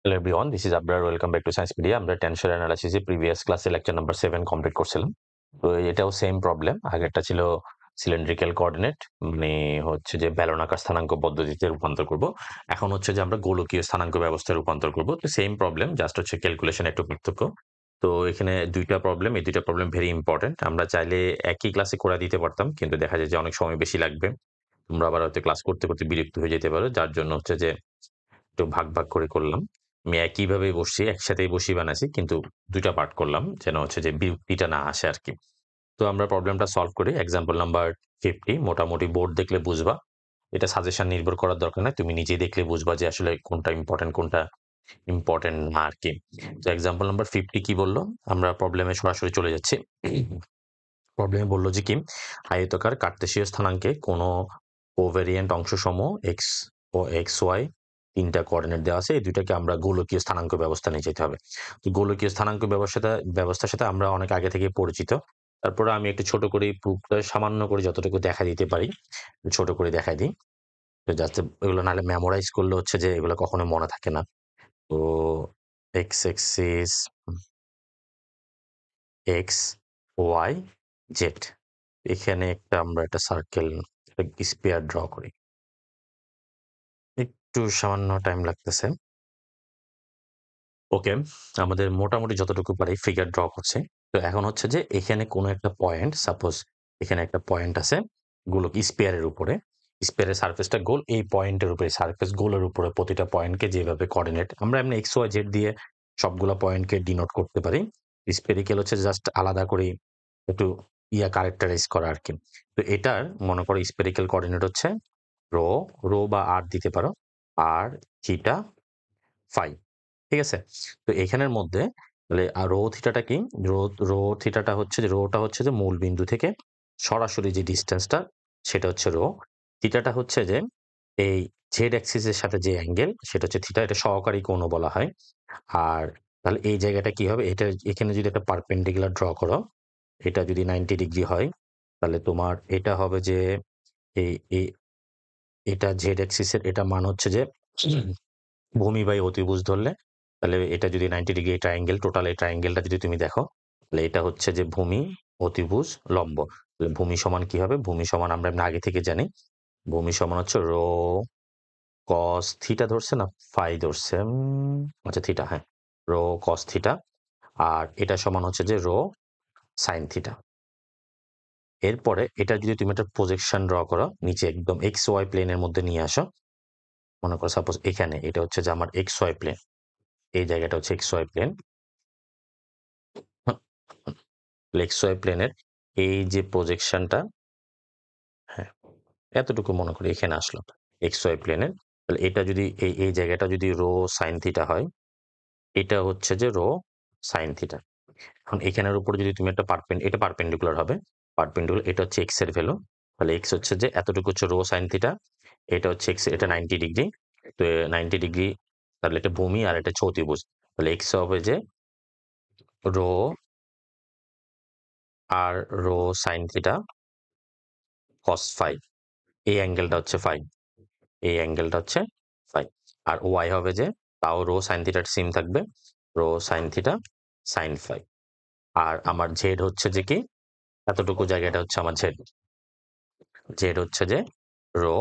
Hello everyone, this is Abrar. Welcome back to Sciencepedia. আমরা tensor analysis এর previous ক্লাসে lecture number 7 complete করছিলাম। তো এটাও সেম প্রবলেম। আগেরটা ছিল সিলিন্ড্রিক্যাল কোঅর্ডিনেট, মানে হচ্ছে যে বেলনাকার স্থানাঙ্ক পদ্ধতিতে রূপান্তর করব। এখন হচ্ছে যে আমরা গোলকীয় স্থানাঙ্ক ব্যবস্থায় রূপান্তর করব। তো সেম প্রবলেম, জাস্ট হচ্ছে ক্যালকুলেশন একটু পার্থক্য। তো এখানে দুইটা প্রবলেম, এই দুইটা প্রবলেম ভেরি ইম্পর্টেন্ট। আমরা চাইলে একই ক্লাসে করে দিতে পারতাম, কিন্তু দেখা যায় যে অনেক সময় বেশি লাগবে। তোমরা আবার হয়তো ক্লাস করতে করতে বিরক্ত হয়ে যেতে পারো, যার জন্য হচ্ছে যে একটু ভাগ ভাগ করে করলাম। আমি একইভাবে বসছি, একসাথেই বসি বানাইছি, কিন্তু দুইটা পার্ট করলাম যেন হচ্ছে যে বিরক্তিটা না আসে আর কি। তো আমরা প্রবলেমটা সলভ করি। Example number 50। মোটামুটি বোর্ড দেখলে বুঝবা, এটা সাজেশন নির্ভর করার দরকার নাই, তুমি নিজেই দেখলে বুঝবা যে আসলে কোনটা ইম্পর্টেন্ট কোনটা ইম্পর্টেন্ট না আর কি। তো এক্সাম্পল নাম্বার 50 কি বললো, আমরা প্রবলেমে সরাসরি চলে যাচ্ছি। প্রবলেমে বললো যে কি, আয়তকার কার্তেশীয় স্থানাঙ্কে কোনো কোভেরিয়েন্ট অংশসমূহ এক্স ও এক্স ওয়াই তিনটা কোঅর্ডিনেট দেওয়া আছে, এই দুইটাকে আমরা গোলকীয় স্থানাঙ্ক ব্যবস্থা নিয়ে যেতে হবে। তো গোলকীয় স্থানাঙ্ক ব্যবস্থার সাথে আমরা অনেক আগে থেকে পরিচিত। তারপরে আমি একটু ছোট করে প্রুফটা সামান্য করে যতটুকু দেখা দিতে পারি ছোট করে দেখাই দিই। তো জাস্ট এগুলো নাহলে মেমোরাইজ করলে হচ্ছে যে এগুলো কখনো মনে থাকে না। তো X axis, X Y Z, এখানে আমরা একটা সার্কেল, একটা স্পেয়ার ড্র করি। একটু সামান্য টাইম লাগতেছে। ওকে, আমাদের মোটামুটি যতটুকু পারি ফিগার ড্র করছে। তো এখন হচ্ছে যে এখানে কোনো একটা পয়েন্ট, সাপোজ এখানে একটা পয়েন্ট আছে গোলক স্পেয়ারের উপরে, স্পেয়ারের সারফেসটা গোল, এই পয়েন্টের উপরে সারফেস গোলের উপরে প্রতিটা পয়েন্টকে যেভাবে কোঅর্ডিনেট আমরা এমনি এক্স ওয়াই জেড দিয়ে সবগুলা পয়েন্টকে ডিনোট করতে পারি। স্পেরিক্যাল হচ্ছে জাস্ট আলাদা করে একটু ক্যারেক্টারাইজ করা আর কি। তো এটার মনে করো স্পেরিক্যাল কোঅর্ডিনেট হচ্ছে রো, রো বা আর দিতে পারো, আর থিটা ফাই, ঠিক আছে? তো এখানের মধ্যে তাহলে রো থিটাটা কি, রো রো থিটাটা হচ্ছে যে রোটা হচ্ছে যে মূল বিন্দু থেকে সরাসরি যে ডিস্টেন্সটা সেটা হচ্ছে রো। থিটাটা হচ্ছে যে এই জেড অ্যাক্সিসের সাথে যে অ্যাঙ্গেল সেটা হচ্ছে থিটা, এটা সহকারী কোণও বলা হয়। আর তাহলে এই জায়গাটা কি হবে, এটা এখানে যদি একটা পারপেন্ডিকুলার ড্র করো, এটা যদি 90 ডিগ্রি হয়, তাহলে তোমার এটা হবে যে এই এটা জেড অ্যাক্সিসের এটা মান হচ্ছে যে ভূমি বাই অতিভুজ ধরলে, তাহলে এটা যদি 90 ডিগ্রি ট্রায়াঙ্গেল, টোটাল এই ট্রায়াঙ্গেলটা যদি তুমি দেখো, তাহলে এটা হচ্ছে যে ভূমি, অতিভুজ, লম্ব। তাহলে ভূমি সমান কি হবে, ভূমি সমান আমরা এমনি আগে থেকে জানি, ভূমি সমান হচ্ছে রো কস থিটা ধরছে না ফাই ধরছে, আচ্ছা থিটা, হ্যাঁ, রো কস থিটা, আর এটা সমান হচ্ছে যে রো সাইন থিটা। এরপরে এটা যদি তুমি একটা প্রজেকশন ড্র করো নিচে একদম এক্স ওয়াই প্লেনের মধ্যে নিয়ে আসো, মনে করো সাপোজ এখানে এটা হচ্ছে যে আমার এক্স ওয়াই প্লেন, এই জায়গাটা হচ্ছে X Y plane. X Y প্লেনের এই যে প্রজেকশনটা, হ্যাঁ, এতটুকু মনে করি এখানে আসলো এক্স ওয়াই প্লেনের, তাহলে এটা যদি এই জায়গাটা যদি রো সাইন থিটা হয়, এটা হচ্ছে যে রো সাইন থিটা। এখন এখানের উপরে যদি তুমি একটা এটা পারপেন্ডিকুলার হবে, পারপেন্ডিকুলার, এটা হচ্ছে এক্স এর ভ্যালু, তাহলে এক্স হচ্ছে যে এতটুকু হচ্ছে রো সাইন থিটা, এটা হচ্ছে এক্স, এটা 90 ডিগ্রি, তো 90 ডিগ্রি, তাহলে এটা ভূমি আর এটা হচ্ছে অতিভুজ, তাহলে এক্স হবে যে রো আর rho sine theta cos phi, এই অ্যাঙ্গেলটা হচ্ছে ফাই, এই অ্যাঙ্গেলটা হচ্ছে ফাই। আর ওয়াই হবে যে তাও রো সাইন থিটার সিম থাকবে, rho sine theta sine phi. আর আমার জেড হচ্ছে যে কি, এতটুকু জায়গাটা হচ্ছে আমার জেড, জেড হচ্ছে যে রো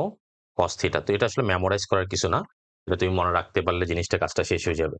কস থিটা। তো এটা আসলে মেমোরাইজ করার কিছু না, এটা তুমি মনে রাখতে পারলে জিনিসটা কাজটা শেষ হয়ে যাবে।